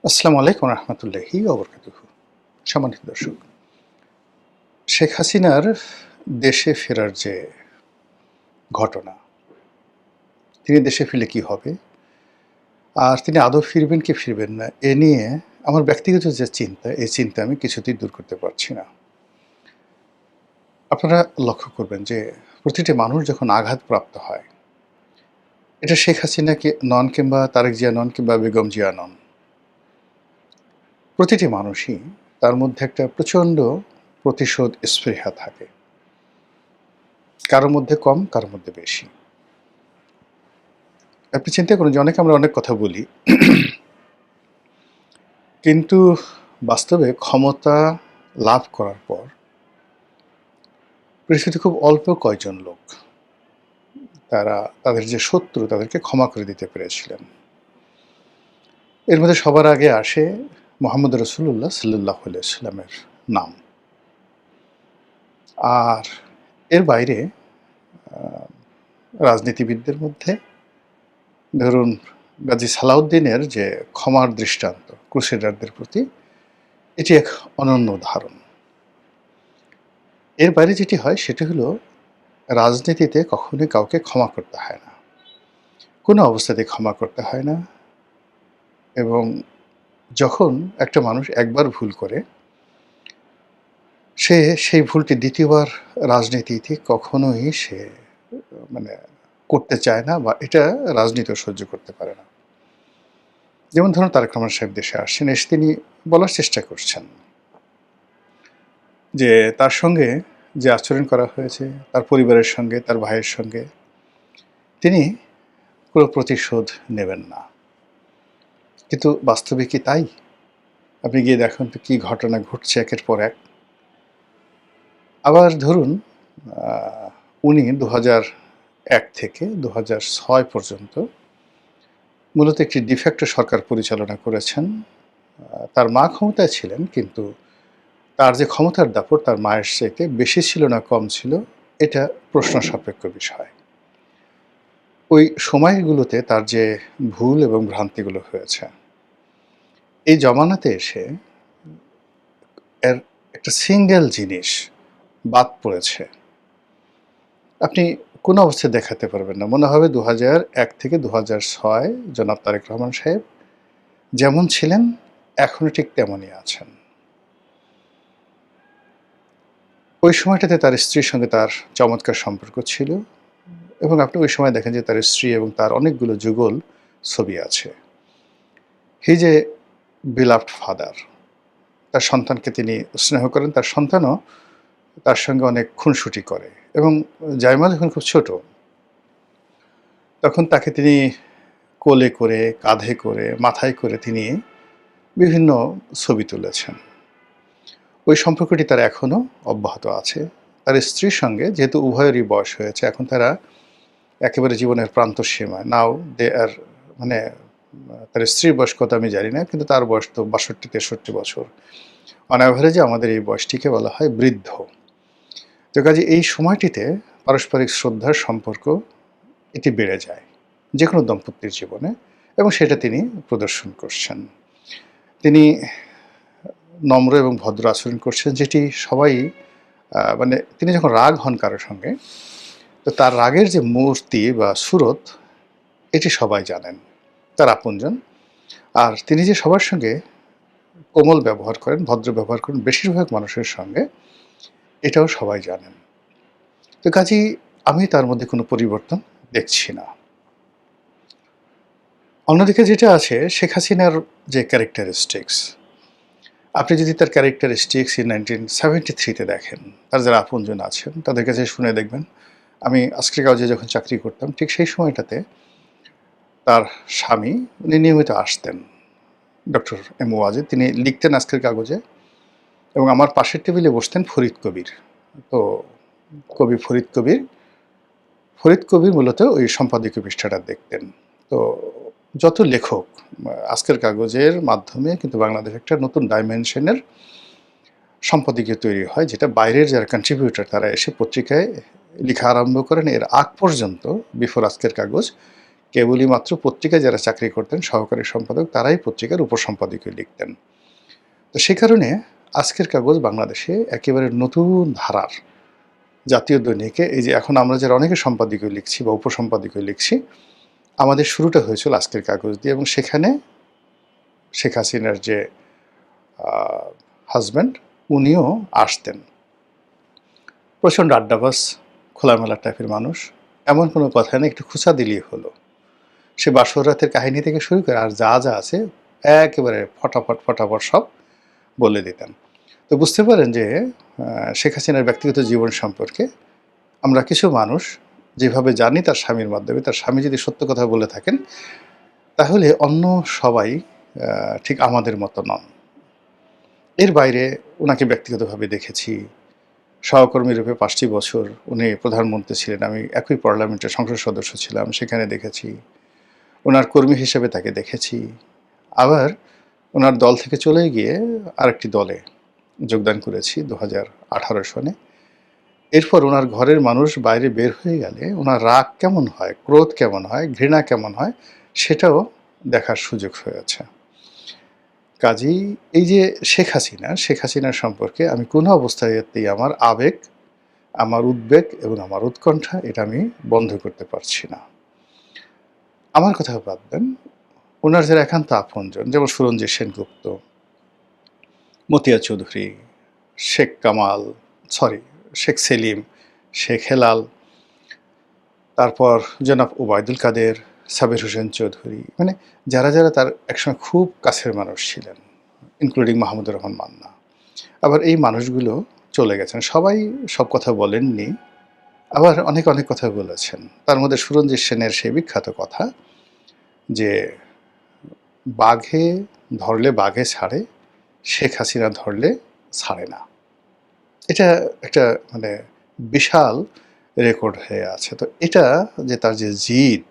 আসসালামু আলাইকুম রহমতুল্লাহি ওবরকাতুহু। সম্মানিত দর্শক, শেখ হাসিনার দেশে ফেরার যে ঘটনা, তিনি দেশে ফিরলে কি হবে, আর তিনি আদৌ ফিরবেন কি ফিরবেন না, এ নিয়ে আমার ব্যক্তিগত যে চিন্তা, এই চিন্তা আমি কিছুতেই দূর করতে পারছি না। আপনারা লক্ষ্য করবেন যে প্রতিটি মানুষ যখন আঘাতপ্রাপ্ত হয়, এটা শেখ হাসিনা নন, কিংবা তারেক জিয়া নন, কিংবা বেগম জিয়া নন, প্রতিটি মানুষই তার মধ্যে একটা প্রচণ্ড প্রতিশোধ স্পৃহা থাকে। কারো মধ্যে কম, কারো মধ্যে বেশি। আপনি চিন্তা করুন যে আমরা অনেক কথা বলি, কিন্তু বাস্তবে ক্ষমতা লাভ করার পর পৃথিবীতে খুব অল্প কয়জন লোক তারা তাদের যে শত্রু তাদেরকে ক্ষমা করে দিতে পেরেছিলেন। এর মধ্যে সবার আগে আসে মোহাম্মদ রসুল্লাহ সাল্লাল্লাহু আলাইহি ওয়াসাল্লামের নাম। আর এর বাইরে রাজনীতিবিদদের মধ্যে ধরুন গাজী সালাউদ্দিনের যে ক্ষমার দৃষ্টান্ত ক্রুসেডারদের প্রতি, এটি এক অনন্য উদাহরণ। এর বাইরে যেটি হয় সেটি হলো, রাজনীতিতে কখনোই কাউকে ক্ষমা করতে হয় না, কোনো অবস্থাতেই ক্ষমা করতে হয় না। এবং যখন একটা মানুষ একবার ভুল করে, সে সেই ভুলটি দ্বিতীয়বার রাজনীতিতে কখনোই সে মানে করতে চায় না, বা এটা রাজনীতিও সহ্য করতে পারে না। যেমন ধরুন তারেক রহমান সাহেব দেশে আসছেন, এসে তিনি বলার চেষ্টা করছেন যে তার সঙ্গে যে আচরণ করা হয়েছে, তার পরিবারের সঙ্গে, তার ভাইয়ের সঙ্গে, তিনি কোনো প্রতিশোধ নেবেন না। কিন্তু বাস্তবে কি তাই? আপনি গিয়ে দেখুন তো কী ঘটনা ঘটছে একের পর এক। আবার ধরুন উনি ২০০১ থেকে ২০০৬ পর্যন্ত মূলত একটি ডিফ্যাক্টো সরকার পরিচালনা করেছেন। তার মা ক্ষমতায় ছিলেন, কিন্তু তার যে ক্ষমতার দাপট তার মায়ের চাইতে বেশি ছিল না কম ছিল, এটা প্রশ্ন সাপেক্ষ বিষয়। ওই সময়গুলোতে তার যে ভুল এবং ভ্রান্তিগুলো হয়েছে, এই জমানাতে এসে এর একটা সিঙ্গেল জিনিস বাদ পড়েছে। আপনি কোনো অবস্থায় দেখাতে পারবেন না। মনে হবে ২০০১ থেকে ২০০৬ জনাব তারেক রহমান সাহেব যেমন ছিলেন এখনো ঠিক তেমনই আছেন। ওই সময়টাতে তার স্ত্রীর সঙ্গে তার চমৎকার সম্পর্ক ছিল, এবং আপনি ওই সময় দেখেন যে তার স্ত্রী এবং তার অনেকগুলো যুগল ছবি আছে। He is a beloved father. তার সন্তানকে তিনি স্নেহ করেন, তার সন্তানও তার সঙ্গে অনেক খুনসুটি করে। এবং জাইমা যখন খুব ছোট, তখন তাকে তিনি কোলে করে, কাঁধে করে, মাথায় করে তিনি বিভিন্ন ছবি তুলেছেন। ওই সম্পর্কটি তার এখনও অব্যাহত আছে। তার স্ত্রীর সঙ্গে যেহেতু উভয়েরই বয়স হয়েছে, এখন তারা একেবারে জীবনের প্রান্তসীমায়। নাও দে আর মানে তার স্ত্রীর বয়স কত আমি জানি না, কিন্তু তার বয়স তো ৬২-৬৩ বছর। অন অ্যাভারেজে আমাদের এই বয়সটিকে বলা হয় বৃদ্ধ। তো কাজে এই সময়টিতে পারস্পরিক শ্রদ্ধার সম্পর্ক এটি বেড়ে যায় যেকোনো দম্পতির জীবনে, এবং সেটা তিনি প্রদর্শন করছেন। তিনি নম্র এবং ভদ্র আচরণ করছেন, যেটি সবাই তিনি যখন রাগ হন কারোর সঙ্গে, তো তার রাগের যে মূর্তি বা সুরত, এটি সবাই জানেন, তার আপনজন। আর তিনি যে সবার সঙ্গে কোমল ব্যবহার করেন, ভদ্র ব্যবহার করেন বেশিরভাগ মানুষের সঙ্গে, এটাও সবাই জানেন। তো কাজেই আমি তার মধ্যে কোনো পরিবর্তন দেখছি না। অন্যদিকে যেটা আছে, শেখ হাসিনার যে ক্যারেক্টারিস্টিক্স, আপনি যদি তার ক্যারেক্টারিস্টিক্স 1973 দেখেন, তার যারা আপনজন আছেন তাদের কাছে শুনে দেখবেন। আমি আজকের কাগজে যখন চাকরি করতাম, ঠিক সেই সময়টাতে তার স্বামী উনি নিয়মিত আসতেন, ডক্টর এম ওয়াজেদ। তিনি লিখতেন আজকের কাগজে, এবং আমার পাশের টেবিলে বসতেন ফরিদ কবির। তো কবি ফরিদ কবির মূলত ওই সম্পাদকীয় পৃষ্ঠাটা দেখতেন। তো যত লেখক আজকের কাগজের মাধ্যমে কিন্তু বাংলাদেশ একটা নতুন ডাইমেনশনের সম্পাদকীয় তৈরি হয়, যেটা বাইরের যারা কন্ট্রিবিউটর তারা এসে পত্রিকায় লেখা আরম্ভ করেন। এর আগ পর্যন্ত, বিফোর আজকের কাগজ, কেবলই মাত্র পত্রিকায় যারা চাকরি করতেন সহকারী সম্পাদক তারাই পত্রিকার উপসম্পাদকীয় লিখতেন। তো সে কারণে আজকের কাগজ বাংলাদেশে একেবারে নতুন ধারার জাতীয় দৈনিকে এই যে এখন আমরা যারা অনেকে সম্পাদকীয় লিখছি বা উপসম্পাদকীয় লিখছি, আমাদের শুরুটা হয়েছিল আজকের কাগজ দিয়ে এবং সেখানে শেখ হাসিনার যে হাজব্যান্ড উনিও আসতেন। প্রচণ্ড আড্ডাবাজ, খোলামেলা টাইপের মানুষ, এমন কোনো কথা নেই, একটু খুঁচা দিলেই হলো। সে বাসর রাতের কাহিনী থেকে শুরু করে আর যা যা আছে একেবারে ফটাফট ফটাফট সব বলে দিতেন। তো বুঝতে পারেন যে শেখ হাসিনার ব্যক্তিগত জীবন সম্পর্কে আমরা কিছু মানুষ যেভাবে জানি তার স্বামীর মাধ্যমে, তার স্বামী যদি সত্য কথা বলে থাকেন তাহলে অন্য সবাই ঠিক আমাদের মতো নন। এর বাইরে ওনাকে ব্যক্তিগতভাবে দেখেছি, সহকর্মী রূপে 5টি বছর উনি প্রধানমন্ত্রী ছিলেন, আমি একই পার্লামেন্টের সংসদ সদস্য ছিলাম, সেখানে দেখেছি। ওনার কর্মী হিসেবে তাকে দেখেছি। আবার ওনার দল থেকে চলে গিয়ে আরেকটি দলে যোগদান করেছি 2018 সনে। এরপর ওনার ঘরের মানুষ বাইরে বের হয়ে গেলে ওনার রাগ কেমন হয়, ক্রোধ কেমন হয়, ঘৃণা কেমন হয় সেটাও দেখার সুযোগ হয়েছে। কাজেই এই যে শেখ হাসিনার সম্পর্কে আমি কোনো অবস্থাতেই আমার আবেগ, আমার উদ্বেগ এবং আমার উৎকণ্ঠা এটা আমি বন্ধ করতে পারছি না। আমার কথা বাদ দেন, ওনার যারা একান্ত আপনজন যেমন সুরঞ্জিত সেনগুপ্ত, মতিয়া চৌধুরী, শেখ কামাল, শেখ সেলিম, শেখ হেলাল, তারপর জনাব ওবায়দুল কাদের, সাবির হোসেন চৌধুরী, মানে যারা যারা তার একসময় খুব কাছের মানুষ ছিলেন, ইনক্লুডিং মাহমুদুর রহমান মান্না। আবার এই মানুষগুলো চলে গেছেন, সবাই সব কথা বলেননি, আবার অনেক অনেক কথা বলেছেন। তার মধ্যে সুরঞ্জিত সেনের সেই বিখ্যাত কথা যে বাঘে ধরলে বাঘে ছাড়ে, শেখ হাসিনা ধরলে ছাড়ে না। এটা একটা মানে বিশাল রেকর্ড হয়ে আছে। তো এটা যে তার যে জিদ,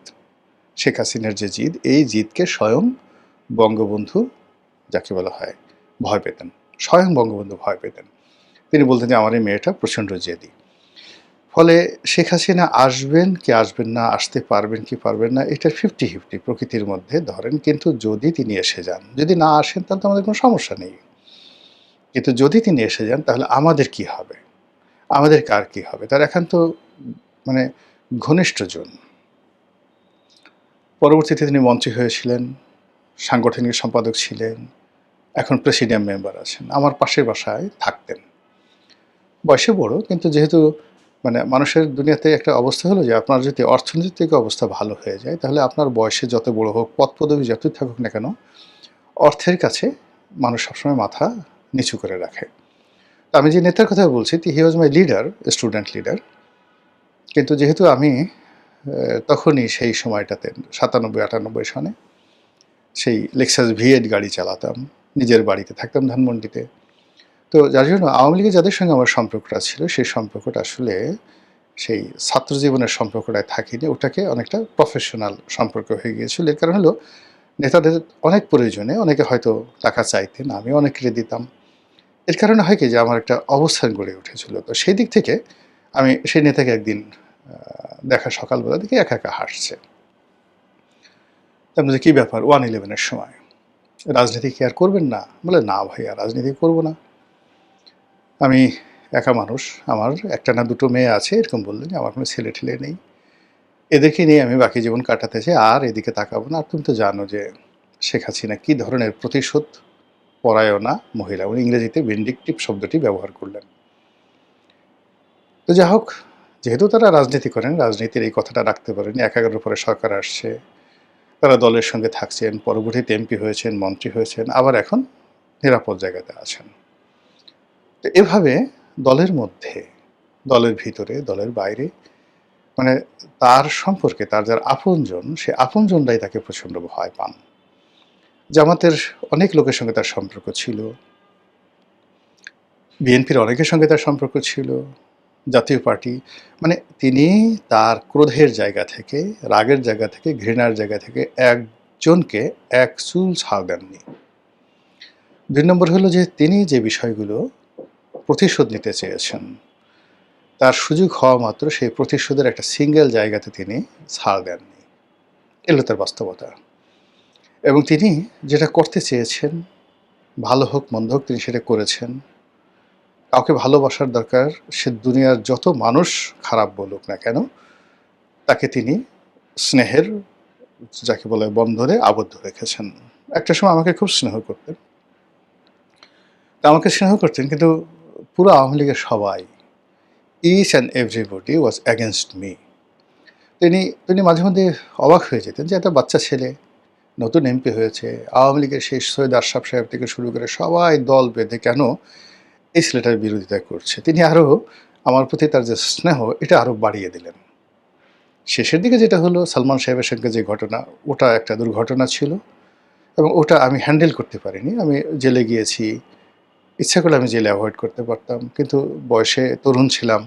শেখ হাসিনার যে জিদ, এই জিদকে স্বয়ং বঙ্গবন্ধু যাকে বলা হয় ভয় পেতেন, স্বয়ং বঙ্গবন্ধু ভয় পেতেন। তিনি বলতেন যে আমার এই মেয়েটা প্রচণ্ড জেদি। ফলে শেখ হাসিনা আসবেন কি আসবেন না, আসতে পারবেন কি পারবেন না, এটা 50-50 প্রকৃতির মধ্যে ধরেন। কিন্তু যদি তিনি এসে যান, যদি না আসেন তাহলে তো আমাদের কোনো সমস্যা নেই। কিন্তু যদি তিনি এসে যান তাহলে আমাদের কি হবে, আমাদের কার কি হবে? তার একান্ত মানে ঘনিষ্ঠজন। পরবর্তীতে তিনি মন্ত্রী হয়েছিলেন, সাংগঠনিক সম্পাদক ছিলেন, এখন প্রেসিডিয়াম মেম্বার আছেন। আমার পাশের বাসায় থাকতেন। বয়সে বড়, কিন্তু যেহেতু মানে মানুষের দুনিয়াতে একটা অবস্থা হলো যে আপনার যদি অর্থনৈতিক অবস্থা ভালো হয়ে যায় তাহলে আপনার বয়সে যত বড় হোক, পদ পদবি যতই থাকুক না কেন, অর্থের কাছে মানুষ সবসময় মাথা নিচু করে রাখে। তো আমি যে নেতার কথা বলছি হি ওয়াজ মাই লিডার, স্টুডেন্ট লিডার। কিন্তু যেহেতু আমি তখনই সেই সময়টাতে 97-98 সনে সেই লেক্সাস V8 গাড়ি চালাতাম, নিজের বাড়িতে থাকতাম ধানমন্ডিতে। তো যার জন্য আওয়ামী লীগের যাদের সঙ্গে আমার সম্পর্কটা ছিল সেই সম্পর্কটা আসলে সেই ছাত্র জীবনের সম্পর্কটায় থাকিনি, ওটাকে অনেকটা প্রফেশনাল সম্পর্ক হয়ে গিয়েছিল। এর কারণ হলো নেতাদের অনেক প্রয়োজনে অনেকে হয়তো টাকা চাইতেন, আমি অনেকেরই দিতাম। এর কারণে হয় কি যে আমার একটা অবস্থান গড়ে উঠেছিল। তো সেই দিক থেকে আমি সেই নেতাকে একদিন দেখা সকালবেলা দেখি একা একা হাসছে। তার মধ্যে কী ব্যাপার, 1/11 সময় রাজনীতি কি আর করবেন না? বলে না ভাইয়া, রাজনীতি করবো না। আমি একা মানুষ, আমার একটা না দুটো মেয়ে আছে, এরকম বললেন। আমার কোনো ছেলে ঠেলে নেই, এদেরকে নিয়ে আমি বাকি জীবন কাটাতে চাই, আর এদিকে তাকাবো না। আর তুমি তো জানো যে শেখ হাসিনা কী ধরনের প্রতিশোধ পরায়ণা মহিলা, উনি ইংরেজিতে ভিন্ডিকটিভ শব্দটি ব্যবহার করলেন। তো যা হোক, যেহেতু তারা রাজনীতি করেন, রাজনীতির এই কথাটা রাখতে পারেনি। 11 পরে সরকার আসছে, তারা দলের সঙ্গে থাকছেন, পরবর্তীতে MP হয়েছেন, মন্ত্রী হয়েছেন, আবার এখন নিরাপদ জায়গাতে আছেন। তো এভাবে দলের মধ্যে, দলের ভিতরে, দলের বাইরে, মানে তার সম্পর্কে তার যারা আপনজন, সে আপনজনরাই তাকে প্রচণ্ড ভয় পান। জামাতের অনেক লোকের সঙ্গে তার সম্পর্ক ছিল, বিএনপির অনেকের সঙ্গে তার সম্পর্ক ছিল, জাতীয় পার্টি, মানে তিনি তার ক্রোধের জায়গা থেকে, রাগের জায়গা থেকে, ঘৃণার জায়গা থেকে একজনকে এক চুল ছাড় দেননি। 2 নম্বর হলো যে তিনি যে বিষয়গুলো প্রতিশোধ নিতে চেয়েছেন, তার সুযোগ হওয়া মাত্র সেই প্রতিশোধের একটা সিঙ্গেল জায়গাতে তিনি ছাড় দেননি। এলো তার বাস্তবতা। এবং তিনি যেটা করতে চেয়েছেন, ভালো হোক মন্দ হোক তিনি সেটা করেছেন। কাউকে ভালোবাসার দরকার, সে দুনিয়ার যত মানুষ খারাপ বলুক না কেন, তাকে তিনি স্নেহের যাকে বলে বন্ধনে আবদ্ধ রেখেছেন। একটা সময় আমাকে খুব স্নেহ করতেন। তা আমাকে স্নেহ করতেন কিন্তু পুরো আওয়ামী লীগের সবাই, each and everybody was against me. তিনি মাঝে মধ্যে অবাক হয়ে যেতেন যে একটা বাচ্চা ছেলে নতুন এমপি হয়েছে, আওয়ামী লীগের সেই সৈয়দ আশরাফ সাহেব থেকে শুরু করে সবাই দল বেঁধে কেন এই ছেলেটার বিরোধিতা করছে। তিনি আরও আমার প্রতি তার যে স্নেহ এটা আরও বাড়িয়ে দিলেন। শেষের দিকে যেটা হলো সালমান সাহেবের সঙ্গে যে ঘটনা, ওটা একটা দুর্ঘটনা ছিল এবং ওটা আমি হ্যান্ডেল করতে পারিনি। আমি জেলে গিয়েছি, ইচ্ছা করলে আমি জেলে অ্যাভয়েড করতে পারতাম, কিন্তু বয়সে তরুণ ছিলাম।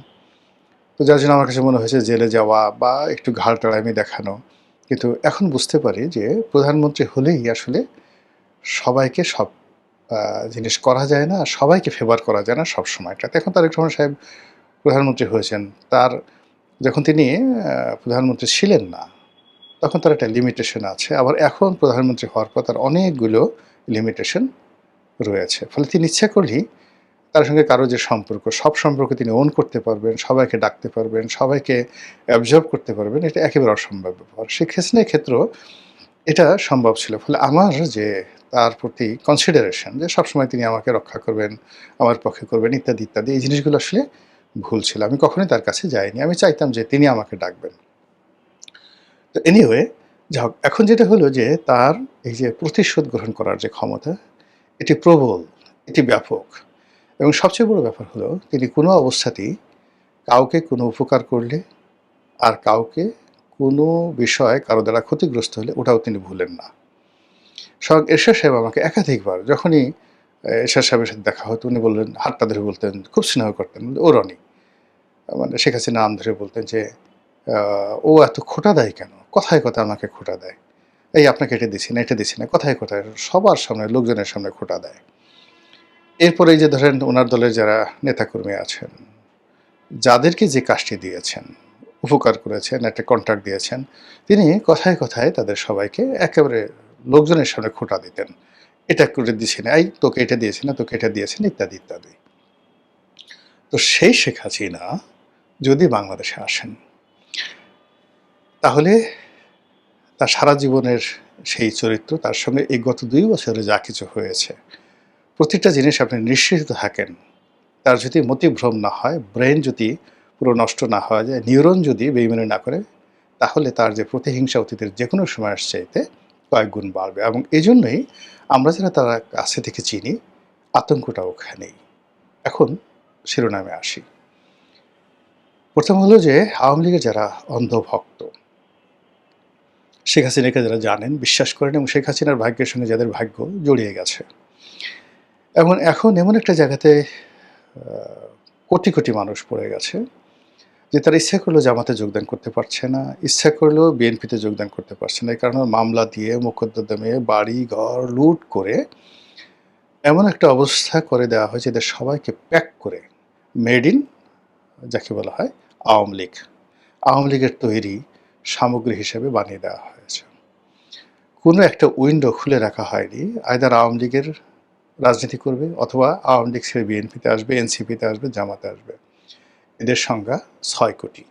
তো যার জন্য আমার কাছে মনে হয়েছে জেলে যাওয়া বা একটু ঘাড় টাড়ামি দেখানো। কিন্তু এখন বুঝতে পারি যে প্রধানমন্ত্রী হলেই আসলে সবাইকে সব জিনিস করা যায় না, আর সবাইকে ফেভার করা যায় না সব সময়টাতে। এখন তারেক রহমান সাহেব প্রধানমন্ত্রী হয়েছেন, তার যখন তিনি প্রধানমন্ত্রী ছিলেন না, তখন তার একটা লিমিটেশন আছে। আবার এখন প্রধানমন্ত্রী হওয়ার পর তার অনেকগুলো লিমিটেশন রয়েছে। ফলে তিনি ইচ্ছা করলেই তার সঙ্গে কারো যে সম্পর্ক, সব সম্পর্ক তিনি ওন করতে পারবেন, সবাইকে ডাকতে পারবেন, সবাইকে অ্যাবজর্ব করতে পারবেন, এটা একেবারে অসম্ভব ব্যাপার। শেখ হাসিনার ক্ষেত্রেও এটা সম্ভব ছিল। ফলে আমার যে তার প্রতি কনসিডারেশন যে সবসময় তিনি আমাকে রক্ষা করবেন, আমার পক্ষে করবেন ইত্যাদি, ইত্যাদি, এই জিনিসগুলো আসলে ভুল ছিল। আমি কখনোই তার কাছে যাইনি। আমি চাইতাম যে তিনি আমাকে ডাকবেন। তো এনিওয়ে, যাই হোক, এখন যেটা হলো যে তার এই যে প্রতিশোধ গ্রহণ করার যে ক্ষমতা, এটি প্রবল, এটি ব্যাপক। এবং সবচেয়ে বড় ব্যাপার হলো তিনি কোনো অবস্থাতেই কাউকে কোনো উপকার করলে আর কাউকে কোনো বিষয় কারো দ্বারা ক্ষতিগ্রস্ত হলে ওটাও তিনি ভুলেন না। স্বয়ং এরশাদ সাহেব আমাকে একাধিকবার যখনই এরশাদ সাহেবের সাথে দেখা হতো উনি বললেন, হাতটা ধরে বলতেন, খুব স্নেহ করতেন, ও রনি, মানে শেখ হাসিনা নাম ধরে বলতেন যে ও এত খোঁটা দেয় কেন, কথায় কথায় আমাকে খোঁটা দেয়, এই আপনাকে এটা দিছি না, এটা দিছি না, কথায় কথায় সবার সামনে লোকজনের সামনে খোঁটা দেয়। এরপরে এই যে ধরেন ওনার দলের যারা নেতাকর্মী আছেন, যাদেরকে যে কাজটি দিয়েছেন, উপকার করেছেন, একটা কন্ট্রাক্ট দিয়েছেন, তিনি কথায় কথায় তাদের সবাইকে একেবারে লোকজনের সামনে খোঁটা দিতেন। এটা করে দিছি না, এই তোকে এটা দিয়েছি না, তোকে এটা দিয়েছি না, ইত্যাদি, ইত্যাদি। তো সেই শেখ হাসিনা যদি বাংলাদেশে আসেন, তাহলে তার সারা জীবনের সেই চরিত্র, তার সঙ্গে এই গত ২ বছরে যা কিছু হয়েছে, প্রতিটা জিনিস আপনি নিশ্চিত থাকেন, তার যদি মতিভ্রম না হয়, ব্রেন যদি পুরো নষ্ট না হওয়া যায়, নিউরন যদি বেইমানি না করে, তাহলে তার যে প্রতিহিংসা অতীতের যে কোনো সময়ের চাইতে কয়েক গুণ বাড়বে। এবং এই জন্যই আমরা যারা তারা কাছে থেকে চিনি, আতঙ্কটা ওখানেই। এখন শিরোনামে আসি। প্রথম হলো যে আওয়ামী লীগের যারা অন্ধভক্ত, শেখ হাসিনাকে যারা জানেন, বিশ্বাস করেন এবং শেখ হাসিনার ভাগ্যের সঙ্গে যাদের ভাগ্য জড়িয়ে গেছে, এবং এখন এমন একটা জায়গাতে কোটি কোটি মানুষ পড়ে গেছে যে তারা ইচ্ছা করলেও জামাতে যোগদান করতে পারছে না, ইচ্ছা করলেও বিএনপিতে যোগদান করতে পারছে না। এই কারণে মামলা দিয়ে, মোকদ্দমে বাড়ি ঘর লুট করে এমন একটা অবস্থা করে দেওয়া হয়েছে এদের সবাইকে প্যাক করে মেড ইন, যাকে বলা হয় আওয়ামী লীগ, আওয়ামী লীগের তৈরি সামগ্রী হিসেবে বানিয়ে দেওয়া হয়েছে। কোনো একটা উইন্ডো খুলে রাখা হয়নি, আইদার আওয়ামী লীগের রাজনীতি করবে অথবা আওয়ামী লীগ ছেড়ে বিএনপিতে আসবে, এনসিপিতে আসবে, জামাতে আসবে। এদের সংখ্যা ৬ কোটি।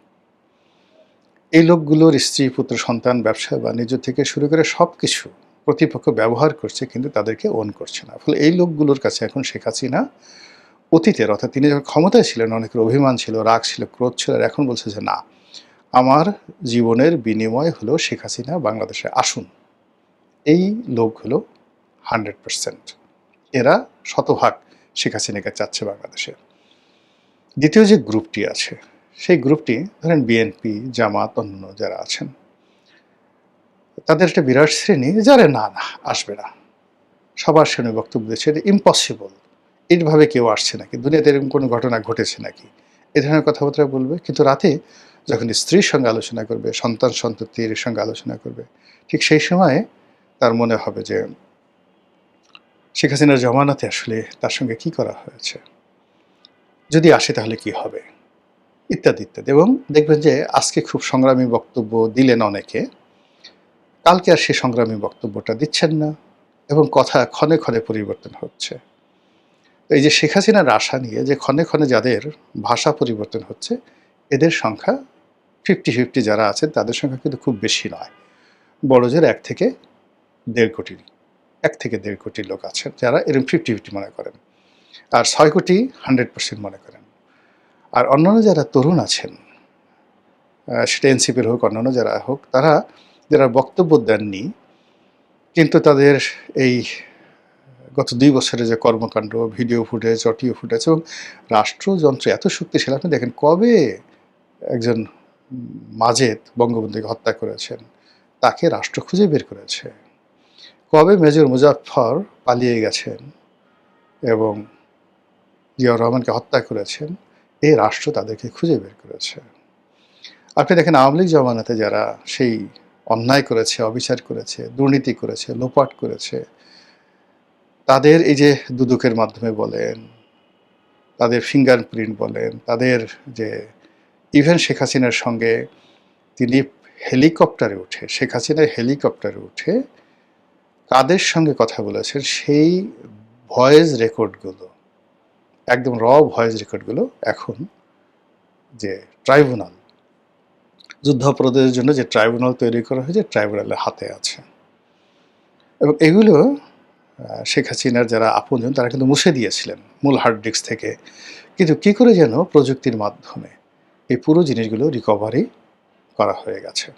এই লোকগুলোর স্ত্রী, পুত্র, সন্তান, ব্যবসা বাণিজ্য থেকে শুরু করে সব কিছু প্রতিপক্ষ ব্যবহার করছে, কিন্তু তাদেরকে ওন করছে না। ফলে এই লোকগুলোর কাছে এখন শেখ হাসিনা অতীতের, অর্থাৎ তিনি যখন ক্ষমতায় ছিলেন অনেকের অভিমান ছিল, রাগ ছিল, ক্রোধ ছিল, আর এখন বলছে যে না, আমার জীবনের বিনিময় হলো শেখ হাসিনা বাংলাদেশে আসুন। এই লোকগুলো 100%, এরা শতভাগ শেখ হাসিনাকে চাচ্ছে বাংলাদেশে। দ্বিতীয় যে গ্রুপটি আছে, সেই গ্রুপটি ধরেন বিএনপি, জামাত, অন্য যারা আছেন, তাদের একটা বিরাট শ্রেণী যারা না না আসবে না, সবার সামনে বক্তব্য দিচ্ছে এটা ইম্পসিবল, এইভাবে কেউ আসছে নাকি, দুনিয়াতে এরকম কোনো ঘটনা ঘটেছে নাকি, এ ধরনের কথাবার্তা বলবে। কিন্তু রাতে যখন স্ত্রীর সঙ্গে আলোচনা করবে, সন্তান সন্ততির সঙ্গে আলোচনা করবে, ঠিক সেই সময়ে তার মনে হবে যে শেখ হাসিনার জমানাতে আসলে তার সঙ্গে কি করা হয়েছে, যদি আসে তাহলে কি হবে, ইত্যাদি, ইত্যাদি। এবং দেখবেন যে আজকে খুব সংগ্রামী বক্তব্য দিলেন অনেকে, কালকে আর সে সংগ্রামী বক্তব্যটা দিচ্ছেন না এবং কথা ক্ষণে ক্ষণে পরিবর্তন হচ্ছে। এই যে শেখ হাসিনার আশা নিয়ে যে ক্ষণে ক্ষণে যাদের ভাষা পরিবর্তন হচ্ছে, এদের সংখ্যা 50-50 যারা আছেন তাদের সংখ্যা কিন্তু খুব বেশি নয়। বড়জোর ১ থেকে ১.৫ কোটি, ১ থেকে ১.৫ কোটি লোক আছেন যারা এরকম 50-50 মনে করেন। আর ৬ কোটি 100% মনে করেন। আর অন্যান্য যারা তরুণ আছেন, সেটা এনসিপির হোক, অন্যান্য যারা হোক, তারা যারা বক্তব্য দেননি, কিন্তু তাদের এই গত ২ বছরে যে কর্মকাণ্ড, ভিডিও ফুটেজ, অডিও ফুটেজ এবং রাষ্ট্রযন্ত্র এত শক্তিশালী, আপনি দেখেন কবে একজন মাজেদ বঙ্গবন্ধুকে হত্যা করেছেন, তাকে রাষ্ট্র খুঁজে বের করেছে। কবে মেজর মুজাফফর পালিয়ে গেছেন এবং জিয়াউর রহমানকে হত্যা করেছেন, এই রাষ্ট্র তাদেরকে খুঁজে বের করেছে। আপনি দেখেন আওয়ামী লীগ জমানাতে যারা সেই অন্যায় করেছে, অবিচার করেছে, দুর্নীতি করেছে, লোপাট করেছে, তাদের এই যে দুদকের মাধ্যমে বলেন, তাদের ফিঙ্গারপ্রিন্ট বলেন, তাদের যে ইভেন শেখ হাসিনার সঙ্গে তিনি হেলিকপ্টারে উঠে, শেখ হাসিনা হেলিকপ্টারে উঠে কাদের সঙ্গে কথা বলেছেন, সেই ভয়েস রেকর্ডগুলো, একদম ভয়েস রেকর্ডগুলো এখন যে ট্রাইব্যুনাল, যুদ্ধাপরাধের জন্য যে ট্রাইব্যুনাল তৈরি করা হয়েছে, ট্রাইব্যুনালের হাতে আছে। এবং এগুলো শেখ হাসিনার যারা আপনজন তারা কিন্তু মুছে দিয়েছিলেন মূল হার্ড ডিস্ক থেকে। কিন্তু কী করে যেন প্রযুক্তির মাধ্যমে এই পুরো জিনিসগুলো রিকভারি করা হয়ে গেছে।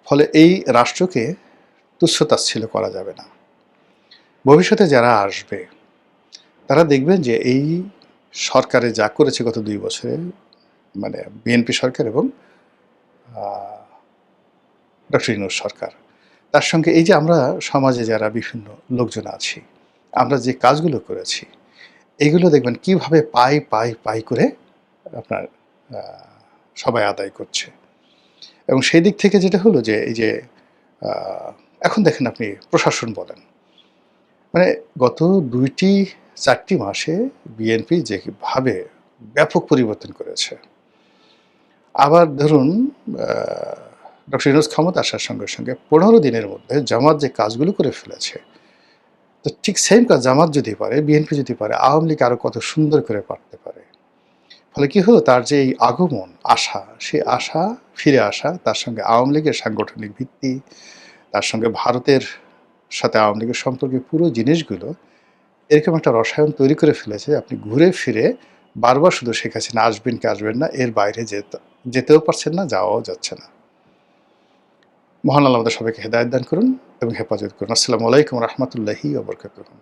ফলে এই রাষ্ট্রকে তুচ্ছ-তাচ্ছিল্য করা যাবে না। ভবিষ্যতে যারা আসবে তারা দেখবেন যে এই সরকারে যা করেছে গত ২ বছরে, মানে বিএনপি সরকার এবং ডক্টর ইউনূস সরকার, তার সঙ্গে এই যে আমরা সমাজে যারা বিভিন্ন লোকজন আছি, আমরা যে কাজগুলো করেছি, এগুলো দেখবেন কিভাবে পাই করে আপনার সবাই আদায় করছে। এবং সেই দিক থেকে যেটা হলো যে এই যে এখন দেখেন আপনি প্রশাসন বলেন, মানে গত ২-৪টি মাসে বিএনপি যেভাবে ব্যাপক পরিবর্তন করেছে। আবার ধরুন ডক্টর ইউনূস ক্ষমতা আসার সঙ্গে সঙ্গে ১৫ দিনের মধ্যে জামাত যে কাজগুলো করে ফেলেছে, তো ঠিক সেম কাজ জামাত যদি পারে, বিএনপি যদি পারে, আওয়ামী লীগ আরও কত সুন্দর করে পারতে পারে। ফলে কী হলো, তার যে এই আগমন, আশা, সেই আশা ফিরে আসা, তার সঙ্গে আওয়ামী লীগের সাংগঠনিক ভিত্তি, তার সঙ্গে ভারতের সাথে আওয়ামী লীগের সম্পর্কে পুরো জিনিসগুলো এরকম একটা রসায়ন তৈরি করে ফেলেছে, আপনি ঘুরে ফিরে বারবার শুধু শেখ হাসিনা আসবেন কি আসবেন না, এর বাইরে যেতেও পারছেন না, যাওয়াও যাচ্ছে না। মহান আল্লাহ আমাদের সবাইকে হেদায়েত দান করুন এবং হেফাজত করুন। আসসালামু আলাইকুম রহমতুল্লাহি ওয়া বারাকাতুহু।